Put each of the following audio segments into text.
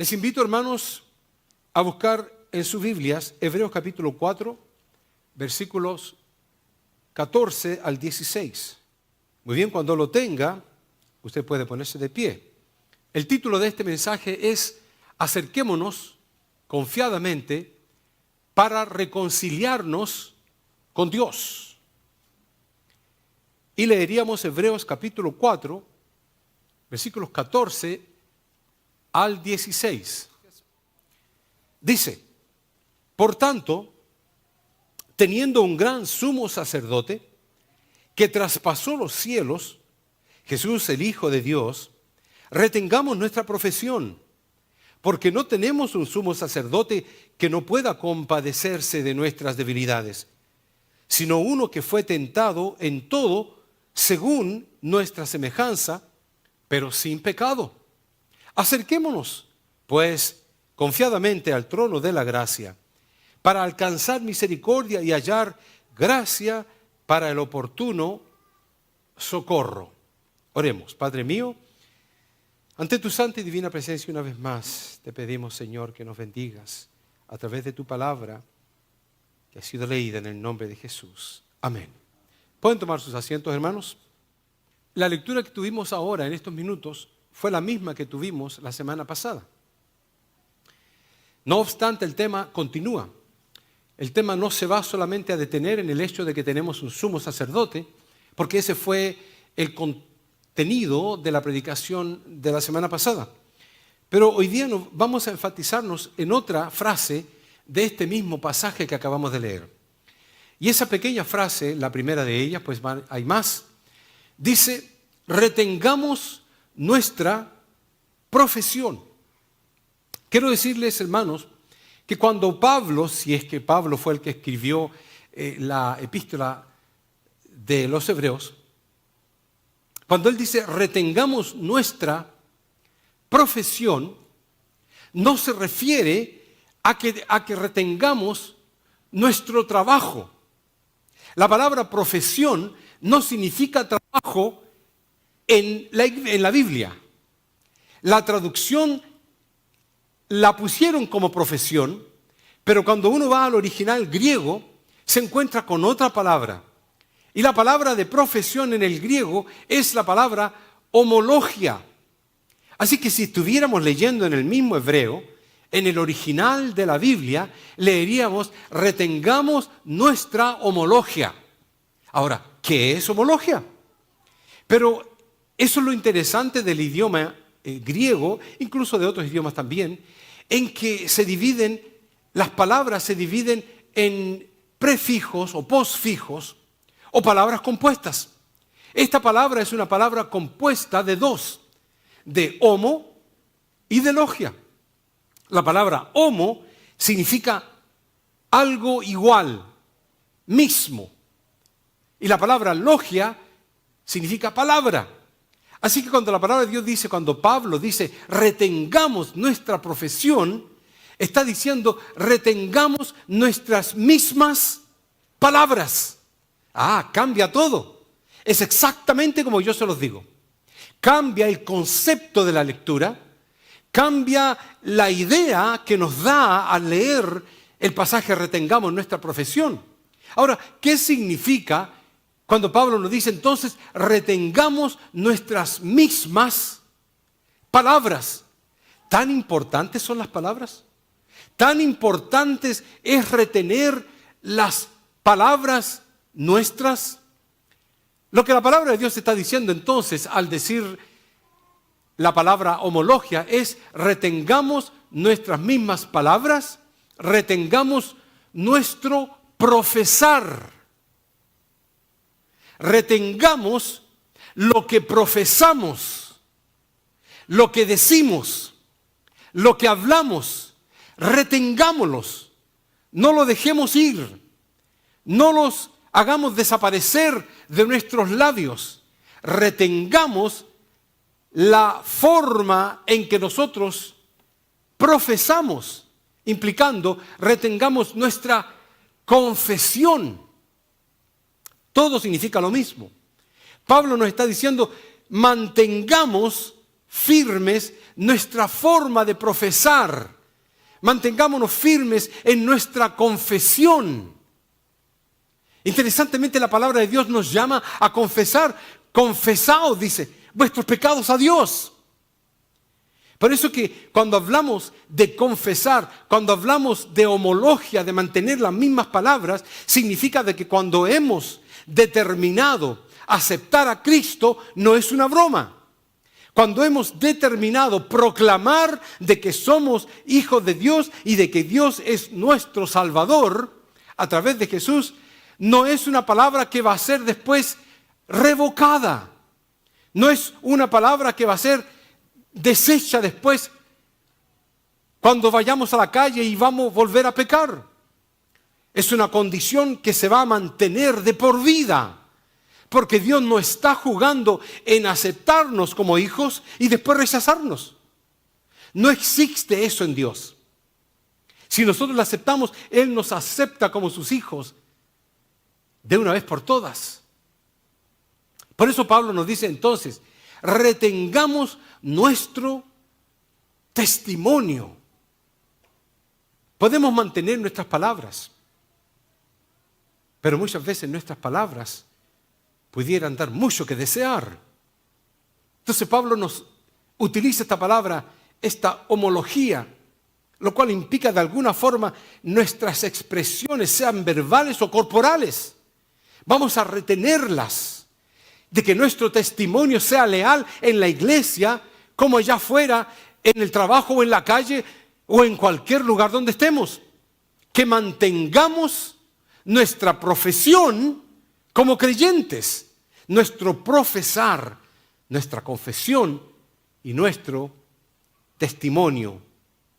Les invito, hermanos, a buscar en sus Biblias Hebreos capítulo 4, versículos 14 al 16. Muy bien, cuando lo tenga, usted puede ponerse de pie. El título de este mensaje es Acerquémonos confiadamente para reconciliarnos con Dios. Y leeríamos Hebreos capítulo 4, versículos 14 al 16. Dice: por tanto, teniendo un gran sumo sacerdote que traspasó los cielos, Jesús el Hijo de Dios, retengamos nuestra profesión, porque no tenemos un sumo sacerdote que no pueda compadecerse de nuestras debilidades, sino uno que fue tentado en todo según nuestra semejanza, pero sin pecado. Acerquémonos, pues, confiadamente al trono de la gracia, para alcanzar misericordia y hallar gracia para el oportuno socorro. Oremos. Padre mío, ante tu santa y divina presencia una vez más, te pedimos, Señor, que nos bendigas a través de tu palabra que ha sido leída en el nombre de Jesús. Amén. ¿Pueden tomar sus asientos, hermanos? La lectura que tuvimos ahora en estos minutos fue la misma que tuvimos la semana pasada. No obstante, el tema continúa. El tema no se va solamente a detener en el hecho de que tenemos un sumo sacerdote, porque ese fue el contenido de la predicación de la semana pasada. Pero hoy día vamos a enfatizarnos en otra frase de este mismo pasaje que acabamos de leer. Y esa pequeña frase, la primera de ellas, pues hay más, dice: retengamos nuestra profesión. Quiero decirles, hermanos, que cuando Pablo, si es que Pablo fue el que escribió la epístola de los Hebreos, cuando él dice retengamos nuestra profesión, no se refiere a que retengamos nuestro trabajo. La palabra profesión no significa trabajo en la Biblia. La traducción la pusieron como profesión, pero cuando uno va al original griego, se encuentra con otra palabra. Y la palabra de profesión en el griego es la palabra homologia. Así que si estuviéramos leyendo en el mismo hebreo, en el original de la Biblia, leeríamos retengamos nuestra homologia. Ahora, ¿qué es homologia? Pero eso es lo interesante del idioma griego, incluso de otros idiomas también, en que las palabras se dividen en prefijos o posfijos o palabras compuestas. Esta palabra es una palabra compuesta de dos, de homo y de logia. La palabra homo significa algo igual, mismo. Y la palabra logia significa palabra. Así que cuando la palabra de Dios dice, cuando Pablo dice, retengamos nuestra profesión, está diciendo, retengamos nuestras mismas palabras. Cambia todo. Es exactamente como yo se los digo. Cambia el concepto de la lectura, cambia la idea que nos da al leer el pasaje retengamos nuestra profesión. Ahora, ¿qué significa cuando Pablo nos dice entonces retengamos nuestras mismas palabras? ¿Tan importantes son las palabras? ¿Tan importantes es retener las palabras nuestras? Lo que la palabra de Dios está diciendo entonces al decir la palabra homologia es retengamos nuestras mismas palabras, retengamos nuestro profesar. Retengamos lo que profesamos, lo que decimos, lo que hablamos, retengámoslos, no lo dejemos ir, no los hagamos desaparecer de nuestros labios, retengamos la forma en que nosotros profesamos, implicando retengamos nuestra confesión. Todo significa lo mismo. Pablo nos está diciendo, mantengamos firmes nuestra forma de profesar. Mantengámonos firmes en nuestra confesión. Interesantemente, la palabra de Dios nos llama a confesar. Confesaos, dice, vuestros pecados a Dios. Por eso que cuando hablamos de confesar, cuando hablamos de homologia, de mantener las mismas palabras, significa de que cuando hemos determinado aceptar a Cristo, no es una broma. Cuando hemos determinado proclamar de que somos hijos de Dios y de que Dios es nuestro Salvador a través de Jesús, no es una palabra que va a ser después revocada. No es una palabra que va a ser deshecha después cuando vayamos a la calle y vamos a volver a pecar. Es una condición que se va a mantener de por vida. Porque Dios no está jugando en aceptarnos como hijos y después rechazarnos. No existe eso en Dios. Si nosotros lo aceptamos, Él nos acepta como sus hijos de una vez por todas. Por eso Pablo nos dice entonces, retengamos nuestro testimonio. Podemos mantener nuestras palabras, pero muchas veces nuestras palabras pudieran dar mucho que desear. Entonces Pablo nos utiliza esta palabra, esta homología, lo cual implica de alguna forma nuestras expresiones, sean verbales o corporales. Vamos a retenerlas, de que nuestro testimonio sea leal en la iglesia, como allá afuera, en el trabajo o en la calle o en cualquier lugar donde estemos. Que mantengamos nuestra profesión como creyentes, nuestro profesar, nuestra confesión y nuestro testimonio.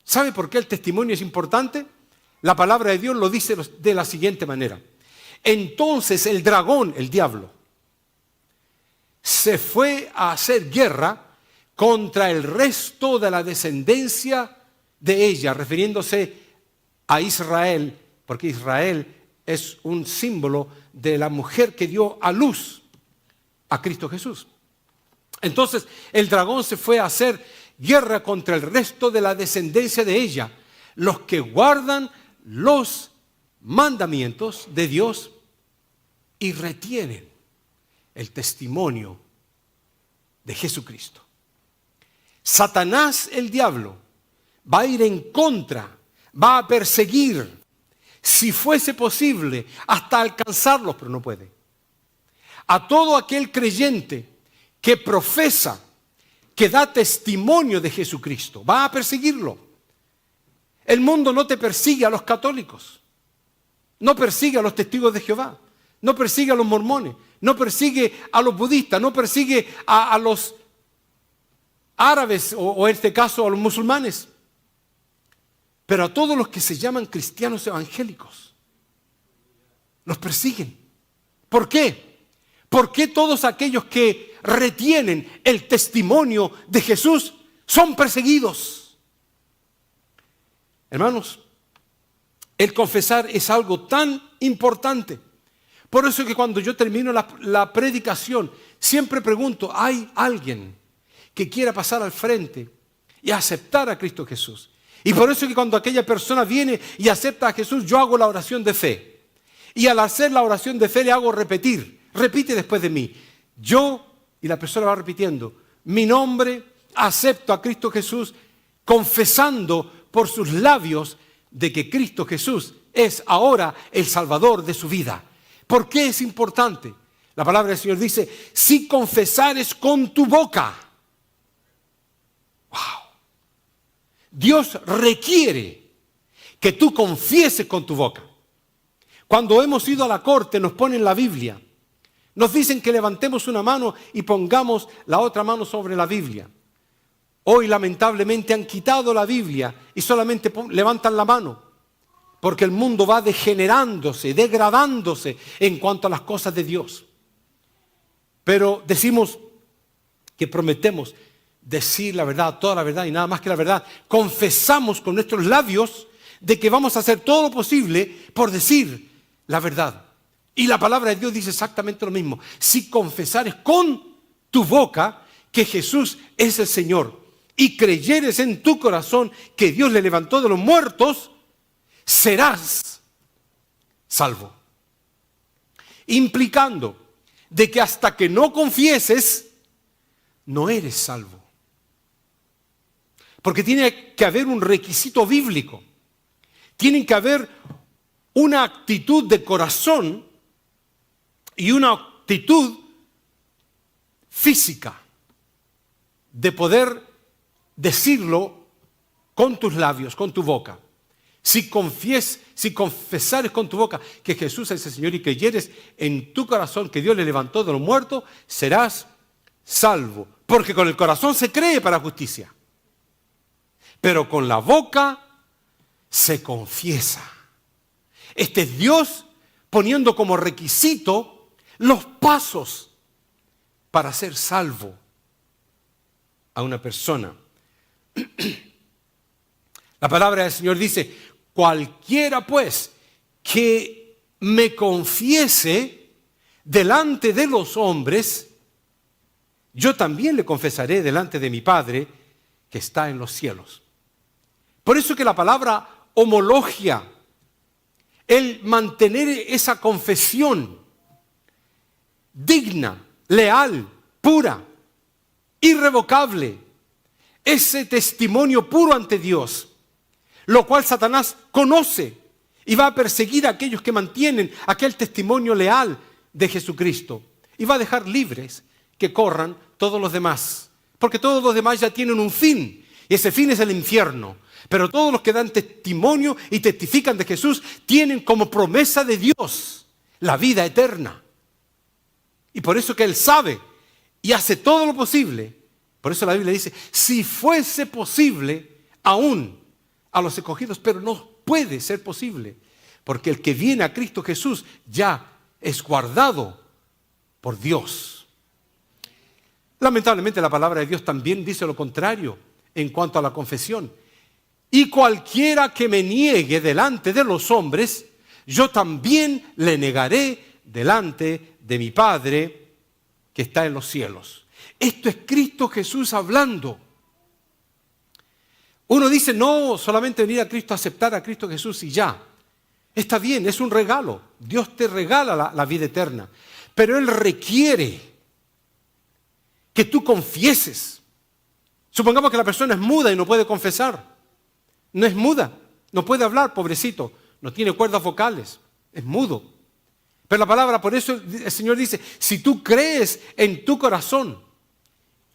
¿Sabe por qué el testimonio es importante? La palabra de Dios lo dice de la siguiente manera. Entonces el dragón, el diablo, se fue a hacer guerra contra el resto de la descendencia de ella, refiriéndose a Israel, porque Israel es un símbolo de la mujer que dio a luz a Cristo Jesús. Entonces el dragón se fue a hacer guerra contra el resto de la descendencia de ella, los que guardan los mandamientos de Dios y retienen el testimonio de Jesucristo. Satanás, el diablo, va a ir en contra, va a perseguir, si fuese posible, hasta alcanzarlos, pero no puede. A todo aquel creyente que profesa, que da testimonio de Jesucristo, va a perseguirlo. El mundo no te persigue a los católicos, no persigue a los testigos de Jehová, no persigue a los mormones, no persigue a los budistas, no persigue a los árabes o en este caso a los musulmanes. Pero a todos los que se llaman cristianos evangélicos los persiguen. ¿Por qué? ¿Por qué todos aquellos que retienen el testimonio de Jesús son perseguidos? Hermanos, el confesar es algo tan importante. Por eso que cuando yo termino la predicación, siempre pregunto, ¿hay alguien que quiera pasar al frente y aceptar a Cristo Jesús? Y por eso que cuando aquella persona viene y acepta a Jesús, yo hago la oración de fe. Y al hacer la oración de fe le hago repetir. Repite después de mí. Yo, y la persona va repitiendo, mi nombre, acepto a Cristo Jesús, confesando por sus labios de que Cristo Jesús es ahora el Salvador de su vida. ¿Por qué es importante? La palabra del Señor dice, si confesares con tu boca. ¡Wow! Dios requiere que tú confieses con tu boca. Cuando hemos ido a la corte nos ponen la Biblia. Nos dicen que levantemos una mano y pongamos la otra mano sobre la Biblia. Hoy lamentablemente han quitado la Biblia y solamente levantan la mano. Porque el mundo va degenerándose, degradándose en cuanto a las cosas de Dios. Pero decimos que prometemos decir la verdad, toda la verdad y nada más que la verdad. Confesamos con nuestros labios de que vamos a hacer todo lo posible por decir la verdad. Y la palabra de Dios dice exactamente lo mismo. Si confesares con tu boca que Jesús es el Señor y creyeres en tu corazón que Dios le levantó de los muertos, serás salvo. Implicando de que hasta que no confieses, no eres salvo. Porque tiene que haber un requisito bíblico. Tiene que haber una actitud de corazón y una actitud física de poder decirlo con tus labios, con tu boca. Si confesares con tu boca que Jesús es el Señor y creyeres en tu corazón que Dios le levantó de los muertos, serás salvo. Porque con el corazón se cree para justicia, pero con la boca se confiesa. Este es Dios poniendo como requisito los pasos para ser salvo a una persona. La palabra del Señor dice: cualquiera pues que me confiese delante de los hombres, yo también le confesaré delante de mi Padre que está en los cielos. Por eso que la palabra homologia, el mantener esa confesión digna, leal, pura, irrevocable, ese testimonio puro ante Dios, lo cual Satanás conoce y va a perseguir a aquellos que mantienen aquel testimonio leal de Jesucristo y va a dejar libres que corran todos los demás, porque todos los demás ya tienen un fin y ese fin es el infierno. Pero todos los que dan testimonio y testifican de Jesús tienen como promesa de Dios la vida eterna. Y por eso que Él sabe y hace todo lo posible. Por eso la Biblia dice: si fuese posible, aún a los escogidos, pero no puede ser posible. Porque el que viene a Cristo Jesús ya es guardado por Dios. Lamentablemente la palabra de Dios también dice lo contrario en cuanto a la confesión. Y cualquiera que me niegue delante de los hombres, yo también le negaré delante de mi Padre que está en los cielos. Esto es Cristo Jesús hablando. Uno dice: no, solamente venir a Cristo, aceptar a Cristo Jesús y ya. Está bien, es un regalo. Dios te regala la vida eterna. Pero Él requiere que tú confieses. Supongamos que la persona es muda y no puede confesar. No es muda, no puede hablar, pobrecito, no tiene cuerdas vocales, es mudo. Pero la palabra, por eso el Señor dice: si tú crees en tu corazón,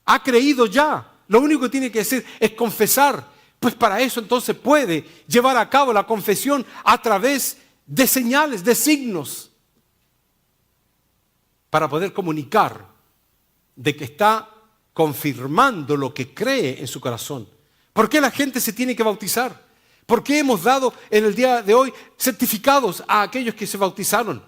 ha creído ya, lo único que tiene que hacer es confesar. Pues para eso entonces puede llevar a cabo la confesión a través de señales, de signos, para poder comunicar de que está confirmando lo que cree en su corazón. ¿Por qué la gente se tiene que bautizar? ¿Por qué hemos dado en el día de hoy certificados a aquellos que se bautizaron?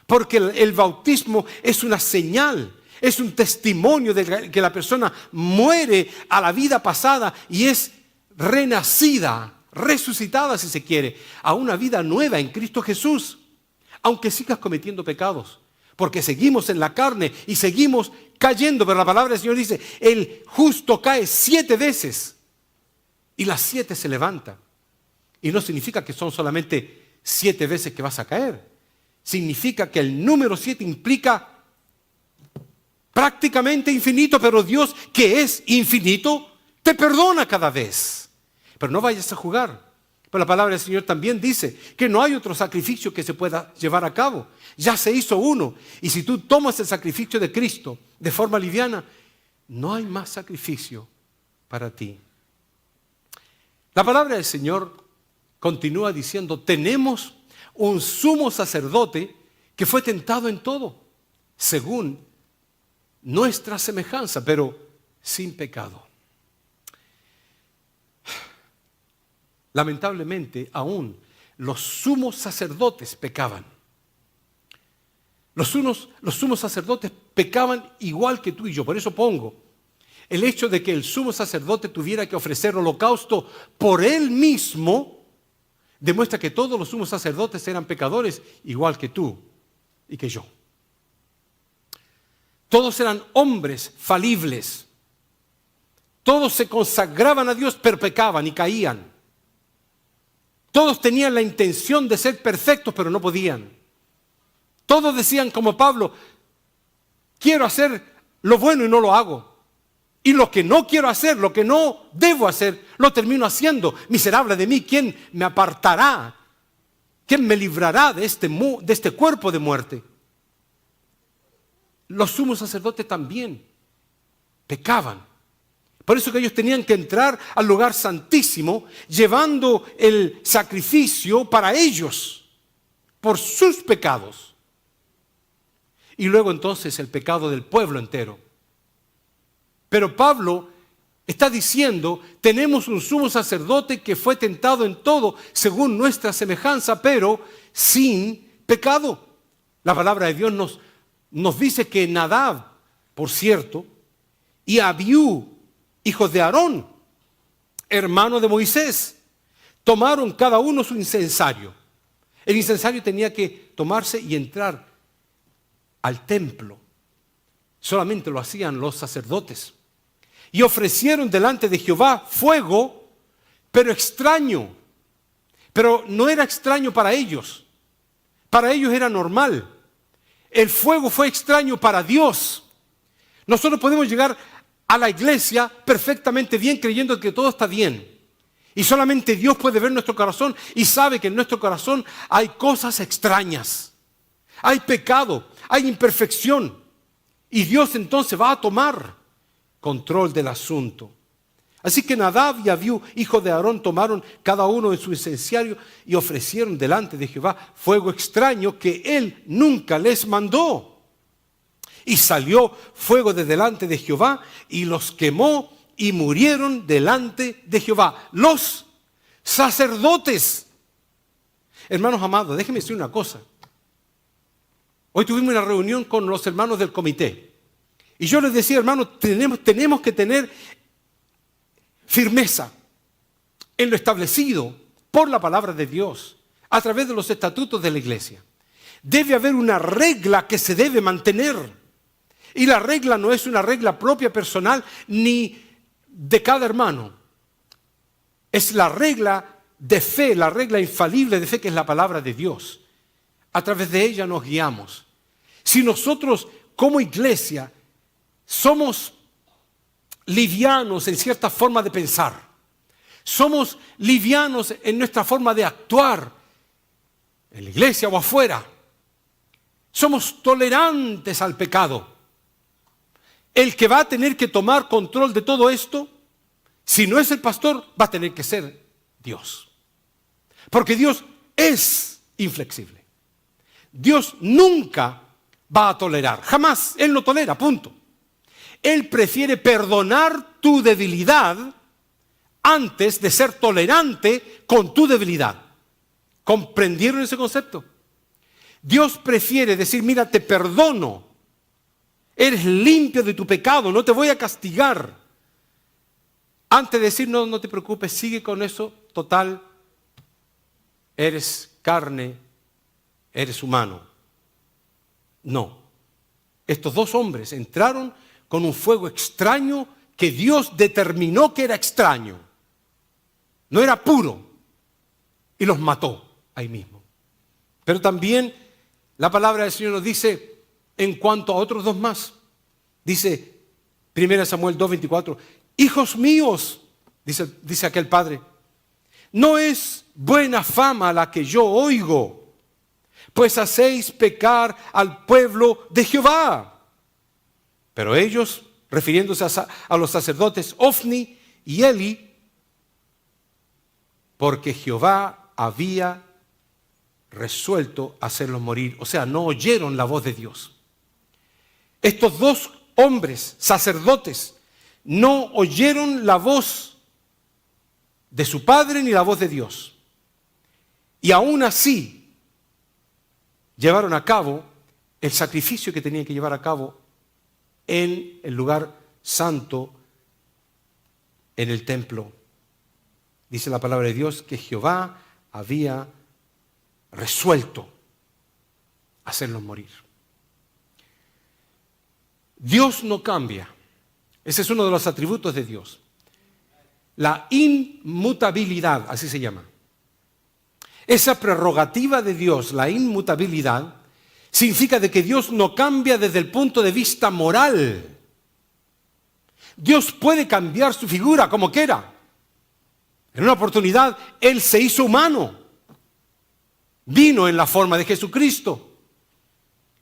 Porque el bautismo es una señal, es un testimonio de que la persona muere a la vida pasada y es renacida, resucitada si se quiere, a una vida nueva en Cristo Jesús, aunque sigas cometiendo pecados, porque seguimos en la carne y seguimos cayendo. Pero la palabra del Señor dice: el justo cae 7 veces y las 7 se levanta. Y no significa que son solamente 7 veces que vas a caer. Significa que el número 7 implica prácticamente infinito, pero Dios, que es infinito, te perdona cada vez. Pero no vayas a jugar. Pero la palabra del Señor también dice que no hay otro sacrificio que se pueda llevar a cabo. Ya se hizo uno. Y si tú tomas el sacrificio de Cristo de forma liviana, no hay más sacrificio para ti. La palabra del Señor continúa diciendo: tenemos un sumo sacerdote que fue tentado en todo, según nuestra semejanza, pero sin pecado. Lamentablemente, aún los sumos sacerdotes pecaban. Los sumos sacerdotes pecaban igual que tú y yo. Por eso pongo el hecho de que el sumo sacerdote tuviera que ofrecer holocausto por él mismo, demuestra que todos los sumos sacerdotes eran pecadores igual que tú y que yo. Todos eran hombres falibles. Todos se consagraban a Dios, pero pecaban y caían. Todos tenían la intención de ser perfectos, pero no podían. Todos decían como Pablo, quiero hacer lo bueno y no lo hago. Y lo que no quiero hacer, lo que no debo hacer, lo termino haciendo. Miserable de mí, ¿quién me apartará? ¿Quién me librará de este cuerpo de muerte? Los sumos sacerdotes también pecaban. Por eso que ellos tenían que entrar al lugar santísimo llevando el sacrificio para ellos, por sus pecados. Y luego entonces el pecado del pueblo entero. Pero Pablo está diciendo, tenemos un sumo sacerdote que fue tentado en todo según nuestra semejanza, pero sin pecado. La palabra de Dios nos dice que Nadab, por cierto, y Abiú, hijos de Aarón, hermano de Moisés, tomaron cada uno su incensario. El incensario tenía que tomarse y entrar al templo. Solamente lo hacían los sacerdotes. Y ofrecieron delante de Jehová fuego, pero extraño. Pero no era extraño para ellos. Para ellos era normal. El fuego fue extraño para Dios. Nosotros podemos llegar a la iglesia perfectamente bien, creyendo que todo está bien. Y solamente Dios puede ver nuestro corazón y sabe que en nuestro corazón hay cosas extrañas. Hay pecado, hay imperfección. Y Dios entonces va a tomar control del asunto. Así que Nadab y Abiú, hijo de Aarón, tomaron cada uno en su incensario y ofrecieron delante de Jehová fuego extraño que él nunca les mandó. Y salió fuego de delante de Jehová y los quemó y murieron delante de Jehová. Los sacerdotes. Hermanos amados, déjenme decir una cosa. Hoy tuvimos una reunión con los hermanos del comité. Y yo les decía, hermanos, tenemos que tener firmeza en lo establecido por la palabra de Dios, a través de los estatutos de la iglesia. Debe haber una regla que se debe mantener. Y la regla no es una regla propia, personal, ni de cada hermano. Es la regla de fe, la regla infalible de fe, que es la palabra de Dios. A través de ella nos guiamos. Si nosotros como iglesia somos livianos en cierta forma de pensar, somos livianos en nuestra forma de actuar, en la iglesia o afuera, somos tolerantes al pecado, el que va a tener que tomar control de todo esto, si no es el pastor, va a tener que ser Dios. Porque Dios es inflexible. Dios nunca va a tolerar, jamás. Él no tolera, punto. Él prefiere perdonar tu debilidad antes de ser tolerante con tu debilidad. ¿Comprendieron ese concepto? Dios prefiere decir, mira, te perdono. Eres limpio de tu pecado, no te voy a castigar. Antes de decir, no te preocupes, sigue con eso, total, eres carne, eres humano. No. Estos dos hombres entraron con un fuego extraño que Dios determinó que era extraño. No era puro. Y los mató ahí mismo. Pero también la palabra del Señor nos dice, en cuanto a otros dos más, dice 1 Samuel 2:24, hijos míos, dice aquel padre, no es buena fama la que yo oigo, pues hacéis pecar al pueblo de Jehová. Pero ellos, refiriéndose a los sacerdotes Ofni y Eli, porque Jehová había resuelto hacerlos morir, o sea, no oyeron la voz de Dios. Estos dos hombres, sacerdotes, no oyeron la voz de su padre ni la voz de Dios. Y aún así, llevaron a cabo el sacrificio que tenían que llevar a cabo en el lugar santo, en el templo. Dice la palabra de Dios que Jehová había resuelto hacerlos morir. Dios no cambia. Ese es uno de los atributos de Dios. La inmutabilidad, así se llama. Esa prerrogativa de Dios, la inmutabilidad, significa de que Dios no cambia desde el punto de vista moral. Dios puede cambiar su figura como quiera. En una oportunidad, Él se hizo humano. Vino en la forma de Jesucristo.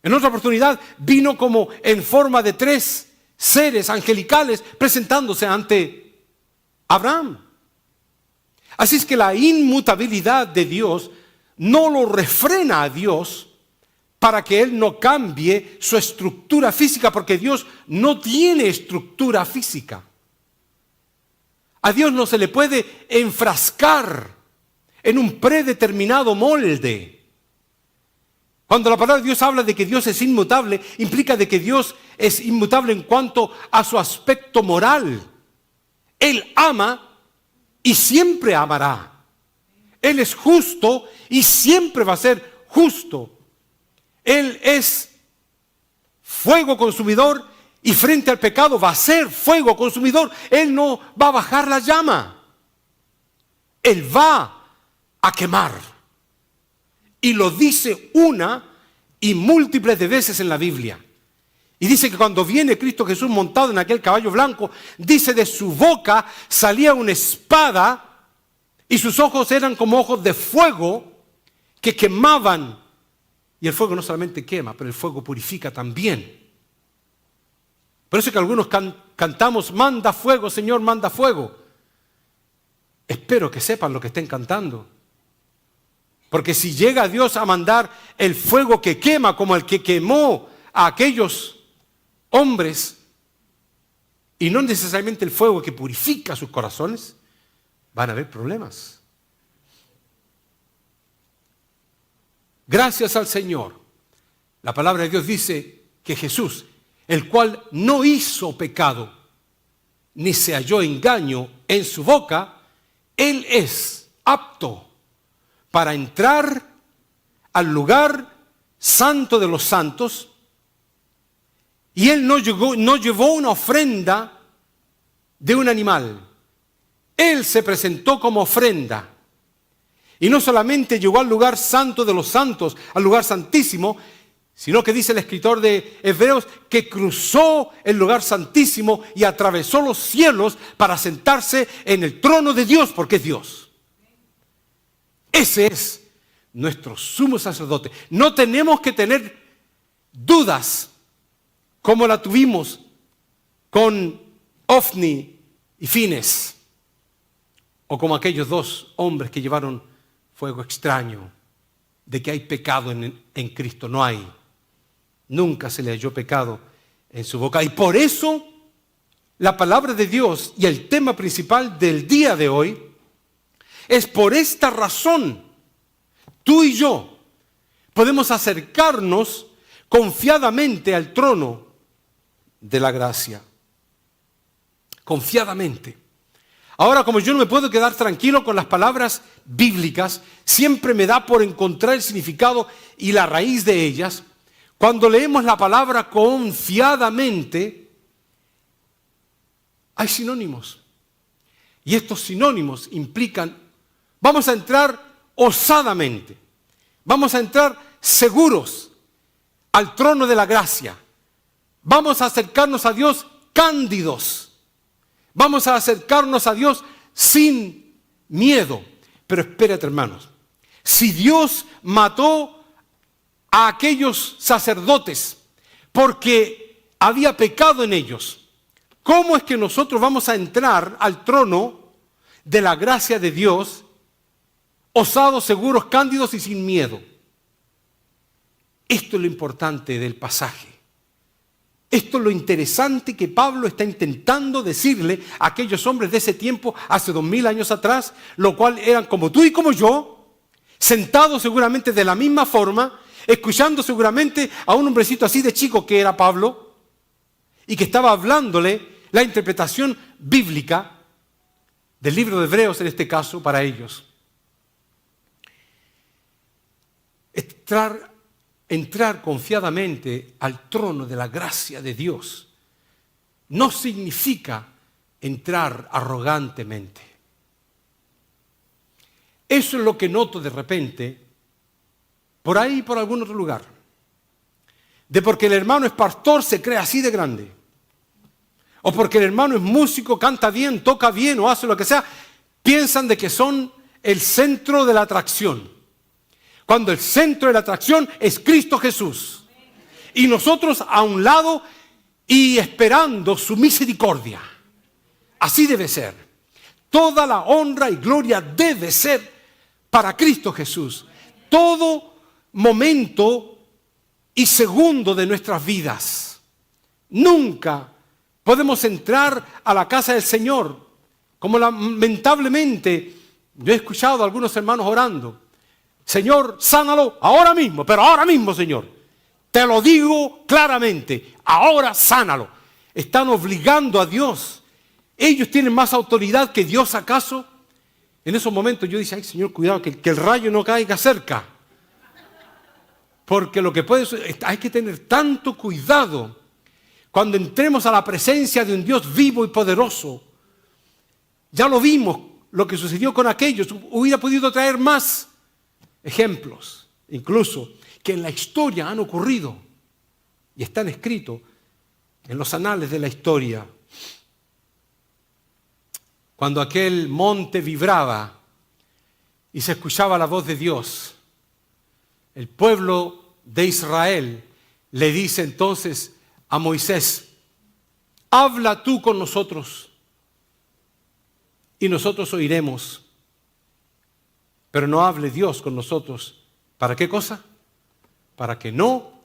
En otra oportunidad, vino como en forma de 3 seres angelicales presentándose ante Abraham. Así es que la inmutabilidad de Dios no lo refrena a Dios para que Él no cambie su estructura física, porque Dios no tiene estructura física. A Dios no se le puede enfrascar en un predeterminado molde. Cuando la palabra de Dios habla de que Dios es inmutable, implica de que Dios es inmutable en cuanto a su aspecto moral. Él ama y siempre amará. Él es justo y siempre va a ser justo. Él es fuego consumidor y frente al pecado va a ser fuego consumidor. Él no va a bajar la llama. Él va a quemar. Y lo dice una y múltiples de veces en la Biblia. Y dice que cuando viene Cristo Jesús montado en aquel caballo blanco, dice de su boca salía una espada y sus ojos eran como ojos de fuego que quemaban. Y el fuego no solamente quema, pero el fuego purifica también. Por eso es que algunos cantamos, manda fuego, Señor, manda fuego. Espero que sepan lo que estén cantando. Porque si llega Dios a mandar el fuego que quema, como el que quemó a aquellos hombres, y no necesariamente el fuego que purifica sus corazones, van a haber problemas. Gracias al Señor. La palabra de Dios dice que Jesús, el cual no hizo pecado, ni se halló engaño en su boca, Él es apto para entrar al lugar santo de los santos, y Él no llevó una ofrenda de un animal. Él se presentó como ofrenda. Y no solamente llegó al lugar santo de los santos, al lugar santísimo, sino que dice el escritor de Hebreos que cruzó el lugar santísimo y atravesó los cielos para sentarse en el trono de Dios, porque es Dios. Ese es nuestro sumo sacerdote. No tenemos que tener dudas como la tuvimos con Ofni y Fines, o como aquellos 2 hombres que llevaron fuego extraño, de que hay pecado en Cristo. No hay. Nunca se le halló pecado en su boca. Y por eso la palabra de Dios y el tema principal del día de hoy es por esta razón. Tú y yo podemos acercarnos confiadamente al trono de la gracia. Confiadamente. Ahora, como yo no me puedo quedar tranquilo con las palabras bíblicas, siempre me da por encontrar el significado y la raíz de ellas. Cuando leemos la palabra confiadamente, hay sinónimos. Y estos sinónimos implican, vamos a entrar osadamente, vamos a entrar seguros al trono de la gracia, vamos a acercarnos a Dios cándidos. Vamos a acercarnos a Dios sin miedo. Pero espérate, hermanos. Si Dios mató a aquellos sacerdotes porque había pecado en ellos, ¿cómo es que nosotros vamos a entrar al trono de la gracia de Dios osados, seguros, cándidos y sin miedo? Esto es lo importante del pasaje. Esto es lo interesante que Pablo está intentando decirle a aquellos hombres de ese tiempo, hace 2000 años atrás, lo cual eran como tú y como yo, sentados seguramente de la misma forma, escuchando seguramente a un hombrecito así de chico que era Pablo, y que estaba hablándole la interpretación bíblica del libro de Hebreos, en este caso, para ellos. Entrar confiadamente al trono de la gracia de Dios no significa entrar arrogantemente. Eso es lo que noto de repente, por ahí, por algún otro lugar. De porque el hermano es pastor, se cree así de grande. O porque el hermano es músico, canta bien, toca bien o hace lo que sea, piensan de que son el centro de la atracción. Cuando el centro de la atracción es Cristo Jesús. Y nosotros a un lado y esperando su misericordia. Así debe ser. Toda la honra y gloria debe ser para Cristo Jesús. Todo momento y segundo de nuestras vidas. Nunca podemos entrar a la casa del Señor, como lamentablemente yo he escuchado a algunos hermanos orando. Señor, sánalo ahora mismo, pero ahora mismo, Señor. Te lo digo claramente, ahora sánalo. Están obligando a Dios. ¿Ellos tienen más autoridad que Dios acaso? En esos momentos yo decía, ay Señor, cuidado, que el rayo no caiga cerca. Porque lo que hay que tener tanto cuidado cuando entremos a la presencia de un Dios vivo y poderoso. Ya lo vimos, lo que sucedió con aquellos. Hubiera podido traer más ejemplos, incluso, que en la historia han ocurrido y están escritos en los anales de la historia. Cuando aquel monte vibraba y se escuchaba la voz de Dios, el pueblo de Israel le dice entonces a Moisés, habla tú con nosotros y nosotros oiremos, pero no hable Dios con nosotros. ¿Para qué cosa? Para que no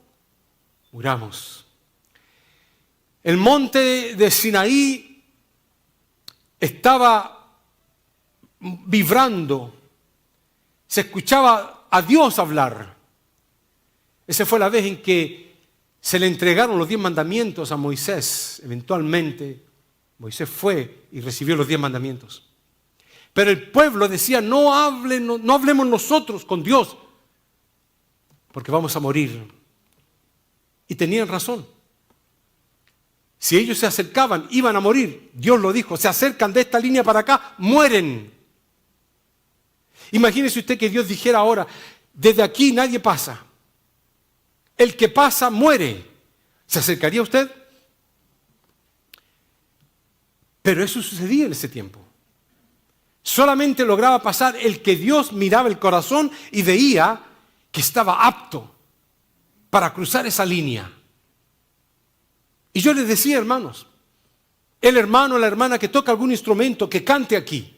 muramos. El monte de Sinaí estaba vibrando, se escuchaba a Dios hablar. Esa fue la vez en que se le entregaron los 10 mandamientos a Moisés. Eventualmente Moisés fue y recibió los 10 mandamientos. Pero el pueblo decía, no hablemos nosotros con Dios, porque vamos a morir. Y tenían razón. Si ellos se acercaban, iban a morir. Dios lo dijo, se acercan de esta línea para acá, mueren. Imagínese usted que Dios dijera ahora, desde aquí nadie pasa. El que pasa muere. ¿Se acercaría usted? Pero eso sucedía en ese tiempo. Solamente lograba pasar el que Dios miraba el corazón y veía que estaba apto para cruzar esa línea. Y yo les decía, hermanos, el hermano o la hermana que toca algún instrumento, que cante aquí,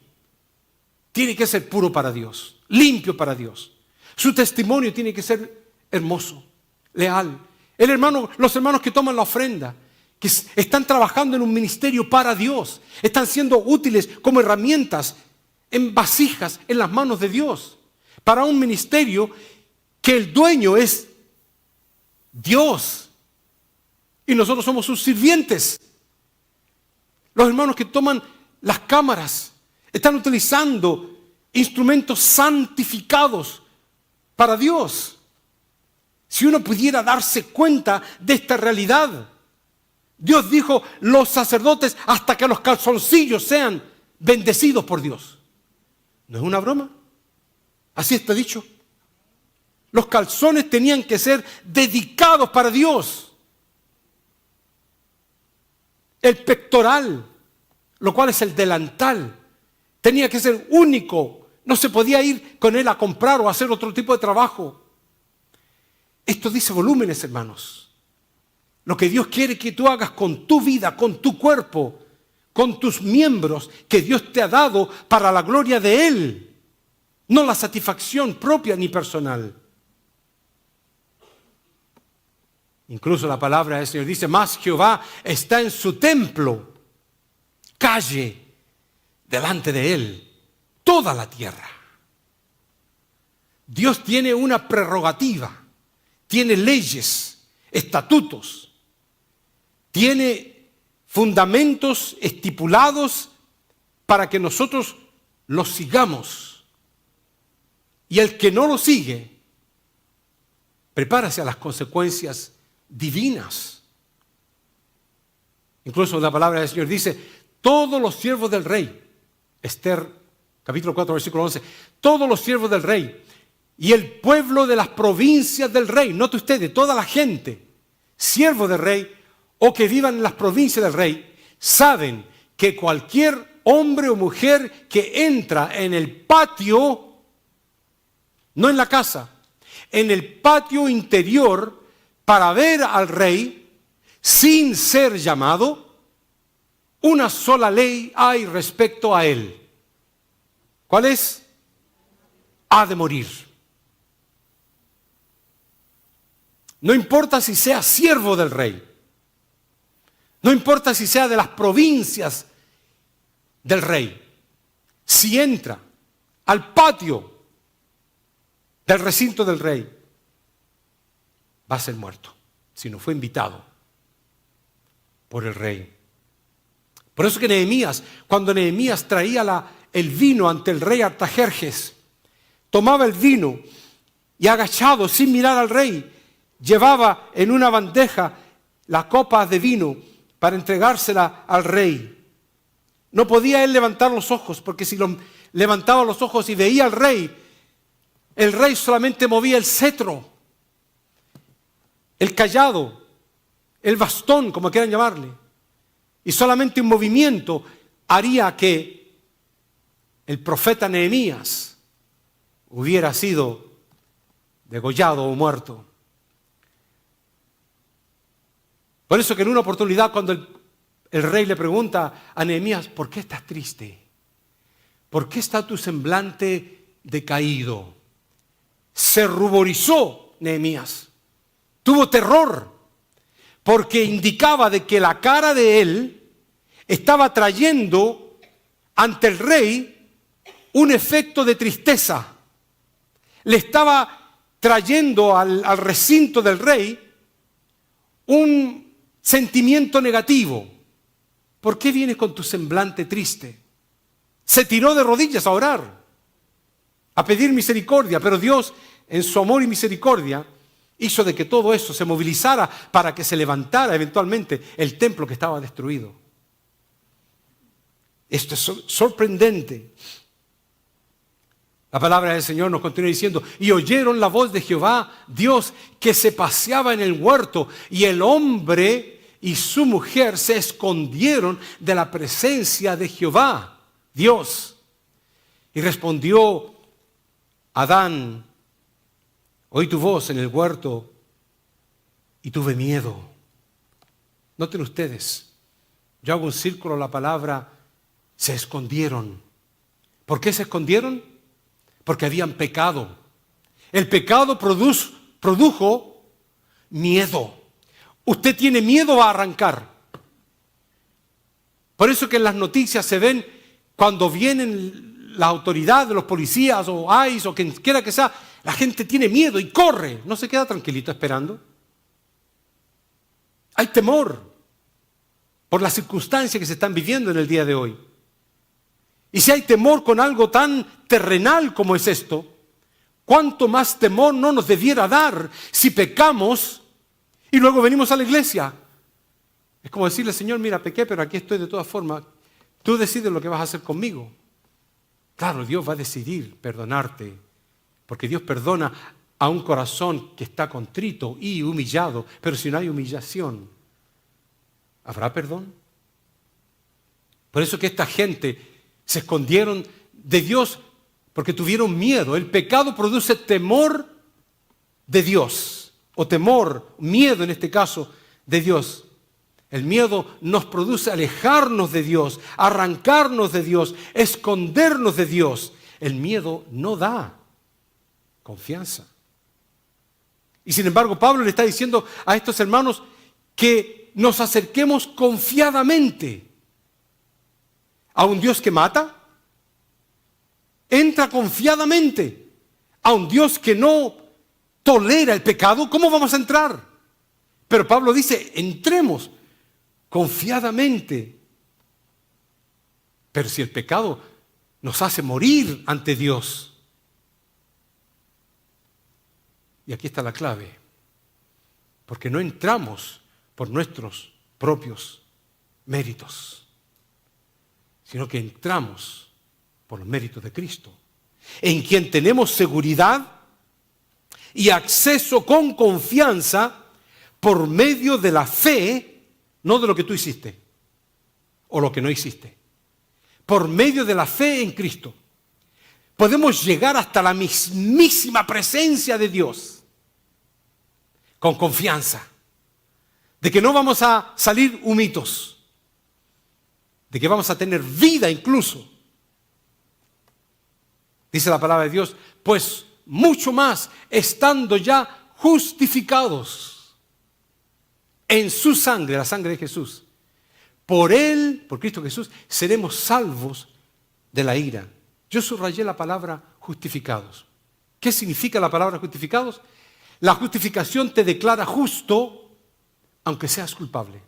tiene que ser puro para Dios, limpio para Dios. Su testimonio tiene que ser hermoso, leal. Los hermanos que toman la ofrenda, que están trabajando en un ministerio para Dios, están siendo útiles como herramientas en vasijas en las manos de Dios, para un ministerio que el dueño es Dios y nosotros somos sus sirvientes. Los hermanos que toman las cámaras están utilizando instrumentos santificados para Dios. Si uno pudiera darse cuenta de esta realidad, Dios dijo, los sacerdotes hasta que los calzoncillos sean bendecidos por Dios. ¿No es una broma? Así está dicho. Los calzones tenían que ser dedicados para Dios. El pectoral, lo cual es el delantal, tenía que ser único. No se podía ir con él a comprar o a hacer otro tipo de trabajo. Esto dice volúmenes, hermanos. Lo que Dios quiere que tú hagas con tu vida, con tu cuerpo, con tus miembros que Dios te ha dado para la gloria de Él, no la satisfacción propia ni personal. Incluso la palabra del Señor dice, mas Jehová está en su templo, calle delante de Él toda la tierra. Dios tiene una prerrogativa, tiene leyes, estatutos, tiene fundamentos estipulados para que nosotros los sigamos. Y el que no lo sigue, prepárase a las consecuencias divinas. Incluso la palabra del Señor dice, todos los siervos del rey, Esther capítulo 4, versículo 11, todos los siervos del rey y el pueblo de las provincias del rey, note usted, de toda la gente, siervos del rey o que vivan en las provincias del rey, saben que cualquier hombre o mujer que entra en el patio, no en la casa, en el patio interior para ver al rey sin ser llamado, una sola ley hay respecto a él. ¿Cuál es? Ha de morir. No importa si sea siervo del rey. No importa si sea de las provincias del rey. Si entra al patio del recinto del rey, va a ser muerto, si no fue invitado por el rey. Por eso que Nehemías, cuando Nehemías traía el vino ante el rey Artajerjes, tomaba el vino y agachado, sin mirar al rey, llevaba en una bandeja la copa de vino para entregársela al rey. No podía él levantar los ojos, porque si levantaba los ojos y veía al rey, el rey solamente movía el cetro, el cayado, el bastón, como quieran llamarle. Y solamente un movimiento haría que el profeta Nehemías hubiera sido degollado o muerto. Por eso que en una oportunidad, cuando el rey le pregunta a Nehemías, ¿por qué estás triste? ¿Por qué está tu semblante decaído? Se ruborizó Nehemías, tuvo terror, porque indicaba de que la cara de él estaba trayendo ante el rey un efecto de tristeza. Le estaba trayendo al recinto del rey un sentimiento negativo. ¿Por qué vienes con tu semblante triste? Se tiró de rodillas a orar, a pedir misericordia, pero Dios, en su amor y misericordia, hizo de que todo eso se movilizara para que se levantara eventualmente el templo que estaba destruido. Esto es sorprendente. La palabra del Señor nos continúa diciendo, y oyeron la voz de Jehová, Dios, que se paseaba en el huerto, y el hombre y su mujer se escondieron de la presencia de Jehová, Dios. Y respondió Adán, oí tu voz en el huerto y tuve miedo. Noten ustedes, yo hago un círculo a la palabra, se escondieron. ¿Por qué se escondieron? Porque habían pecado. El pecado produjo miedo. Usted tiene miedo a arrancar. Por eso que en las noticias se ven cuando vienen las autoridades, los policías o ICE o quien quiera que sea, la gente tiene miedo y corre. No se queda tranquilito esperando. Hay temor por las circunstancias que se están viviendo en el día de hoy. Y si hay temor con algo tan terrenal como es esto, ¿cuánto más temor no nos debiera dar si pecamos y luego venimos a la iglesia? Es como decirle, Señor, mira, pequé, pero aquí estoy de todas formas. Tú decides lo que vas a hacer conmigo. Claro, Dios va a decidir perdonarte, porque Dios perdona a un corazón que está contrito y humillado, pero si no hay humillación, ¿habrá perdón? Por eso que esta gente se escondieron de Dios porque tuvieron miedo. El pecado produce temor de Dios, o temor, miedo en este caso, de Dios. El miedo nos produce alejarnos de Dios, arrancarnos de Dios, escondernos de Dios. El miedo no da confianza. Y sin embargo, Pablo le está diciendo a estos hermanos que nos acerquemos confiadamente a un Dios que mata. Entra confiadamente a un Dios que no tolera el pecado. ¿Cómo vamos a entrar? Pero Pablo dice, entremos confiadamente. Pero si el pecado nos hace morir ante Dios. Y aquí está la clave. Porque no entramos por nuestros propios méritos. sino que entramos por los méritos de Cristo, en quien tenemos seguridad y acceso con confianza por medio de la fe, no de lo que tú hiciste o lo que no hiciste. Por medio de la fe en Cristo podemos llegar hasta la mismísima presencia de Dios con confianza de que no vamos a salir humitos, de que vamos a tener vida incluso. Dice la palabra de Dios, pues mucho más estando ya justificados en su sangre, la sangre de Jesús. Por Él, por Cristo Jesús, seremos salvos de la ira. Yo subrayé la palabra justificados. ¿Qué significa la palabra justificados? La justificación te declara justo, aunque seas culpable.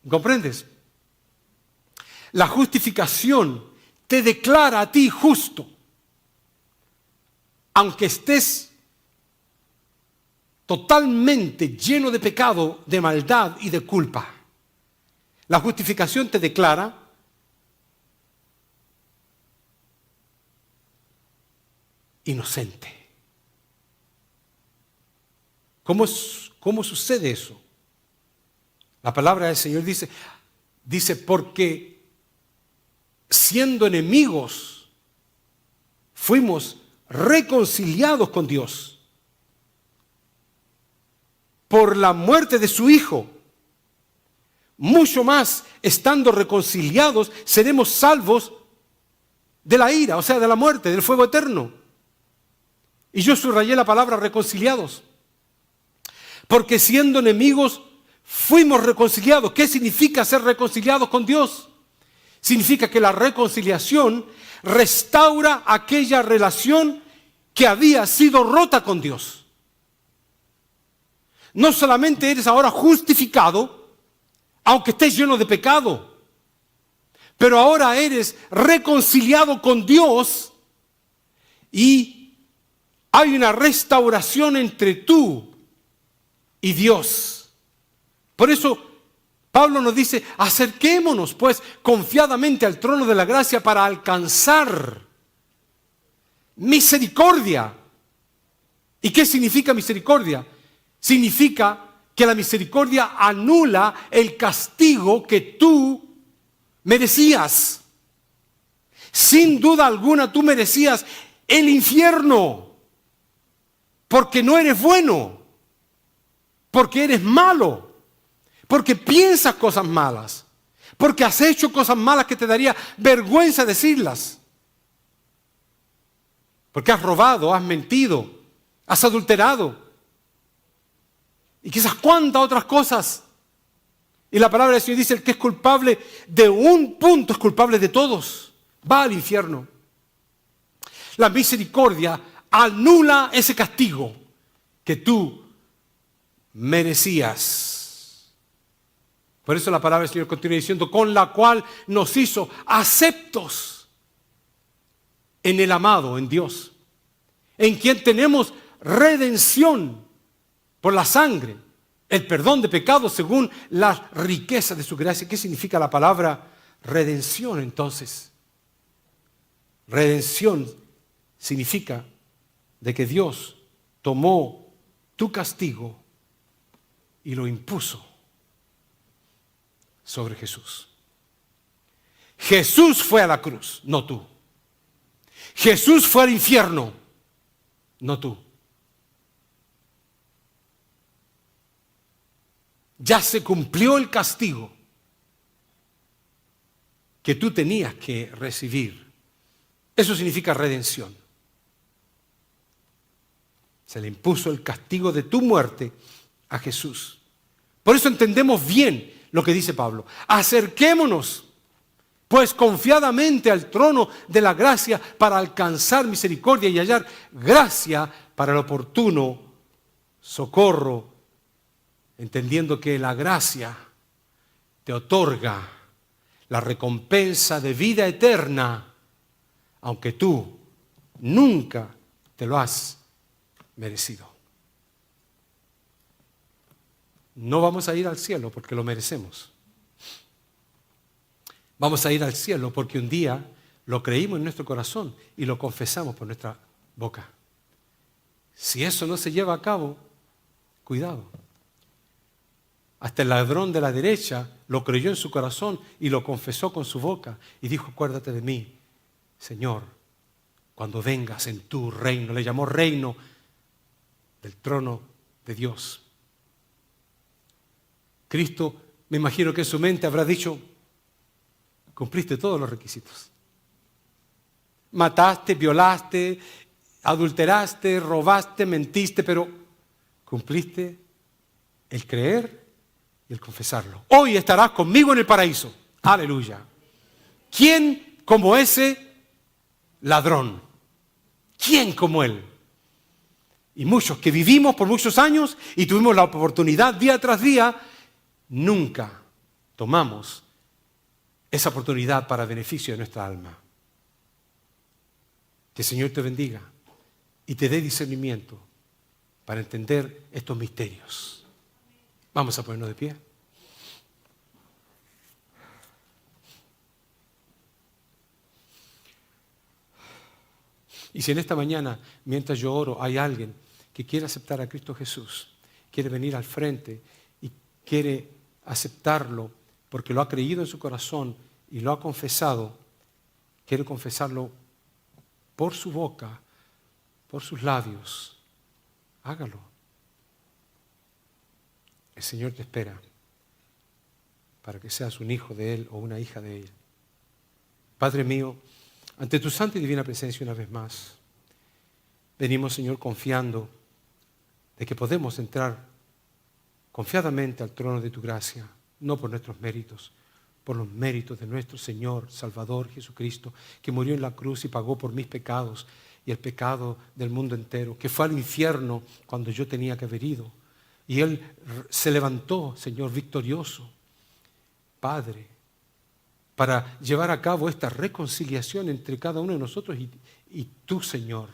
¿Comprendes? La justificación te declara a ti justo, aunque estés totalmente lleno de pecado, de maldad y de culpa. La justificación te declara inocente. ¿Cómo sucede eso? La palabra del Señor dice, porque siendo enemigos, fuimos reconciliados con Dios por la muerte de su Hijo. Mucho más, estando reconciliados, seremos salvos de la ira, o sea, de la muerte, del fuego eterno. Y yo subrayé la palabra reconciliados. Porque siendo enemigos, fuimos reconciliados. ¿Qué significa ser reconciliados con Dios? Significa que la reconciliación restaura aquella relación que había sido rota con Dios. No solamente eres ahora justificado, aunque estés lleno de pecado, pero ahora eres reconciliado con Dios y hay una restauración entre tú y Dios. Por eso Pablo nos dice, acerquémonos pues confiadamente al trono de la gracia para alcanzar misericordia. ¿Y qué significa misericordia? Significa que la misericordia anula el castigo que tú merecías. Sin duda alguna tú merecías el infierno, porque no eres bueno, porque eres malo, porque piensas cosas malas, porque has hecho cosas malas que te daría vergüenza decirlas, porque has robado, has mentido, has adulterado y quizás cuántas otras cosas. Y la palabra del Señor dice, el que es culpable de un punto es culpable de todos, va al infierno. La misericordia anula ese castigo que tú merecías. Por eso la palabra del Señor continúa diciendo, con la cual nos hizo aceptos en el amado, en Dios, en quien tenemos redención por la sangre, el perdón de pecados según la riqueza de su gracia. ¿Qué significa la palabra redención entonces? Redención significa de que Dios tomó tu castigo y lo impuso sobre Jesús. Jesús fue a la cruz, no tú. Jesús fue al infierno, no tú. Ya se cumplió el castigo que tú tenías que recibir. Eso significa redención. Se le impuso el castigo de tu muerte a Jesús. Por eso entendemos bien lo que dice Pablo. Acerquémonos, pues confiadamente al trono de la gracia para alcanzar misericordia y hallar gracia para el oportuno socorro, entendiendo que la gracia te otorga la recompensa de vida eterna, aunque tú nunca te lo has merecido. No vamos a ir al cielo porque lo merecemos. Vamos a ir al cielo porque un día lo creímos en nuestro corazón y lo confesamos por nuestra boca. Si eso no se lleva a cabo, cuidado. Hasta el ladrón de la derecha lo creyó en su corazón y lo confesó con su boca y dijo, acuérdate de mí, Señor, cuando vengas en tu reino. Le llamó reino del trono de Dios. Cristo, me imagino que en su mente habrá dicho, cumpliste todos los requisitos. Mataste, violaste, adulteraste, robaste, mentiste, pero cumpliste el creer y el confesarlo. Hoy estarás conmigo en el paraíso. Aleluya. ¿Quién como ese ladrón? ¿Quién como él? Y muchos que vivimos por muchos años y tuvimos la oportunidad día tras día, nunca tomamos esa oportunidad para beneficio de nuestra alma. Que el Señor te bendiga y te dé discernimiento para entender estos misterios. Vamos a ponernos de pie. Y si en esta mañana, mientras yo oro, hay alguien que quiere aceptar a Cristo Jesús, quiere venir al frente y quiere aceptarlo porque lo ha creído en su corazón y lo ha confesado, quiere confesarlo por su boca, por sus labios, hágalo. El Señor te espera para que seas un hijo de Él o una hija de Él. Padre mío, ante tu santa y divina presencia una vez más, venimos, Señor, confiando de que podemos entrar confiadamente al trono de tu gracia, no por nuestros méritos, por los méritos de nuestro Señor, Salvador Jesucristo, que murió en la cruz y pagó por mis pecados y el pecado del mundo entero, que fue al infierno cuando yo tenía que haber ido. Y Él se levantó, Señor, victorioso, Padre, para llevar a cabo esta reconciliación entre cada uno de nosotros y tú, Señor.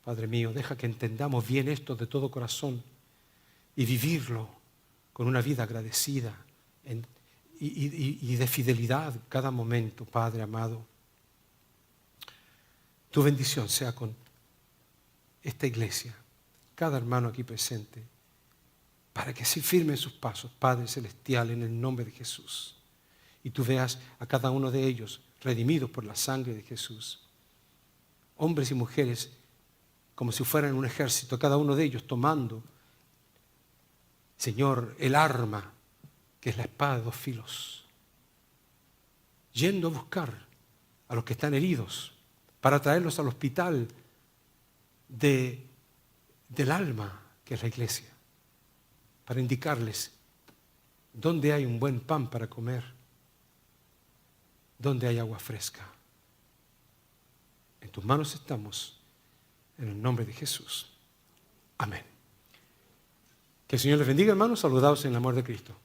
Padre mío, deja que entendamos bien esto de todo corazón y vivirlo con una vida agradecida y de fidelidad cada momento, Padre amado. Tu bendición sea con esta iglesia, cada hermano aquí presente, para que así firmen sus pasos, Padre Celestial, en el nombre de Jesús. Y tú veas a cada uno de ellos redimidos por la sangre de Jesús. Hombres y mujeres como si fueran un ejército, cada uno de ellos tomando, Señor, el arma que es la espada de dos filos, yendo a buscar a los que están heridos para traerlos al hospital del alma, que es la iglesia, para indicarles dónde hay un buen pan para comer, dónde hay agua fresca. En tus manos estamos, en el nombre de Jesús. Amén. Que el Señor les bendiga, hermanos. Saludados en el amor de Cristo.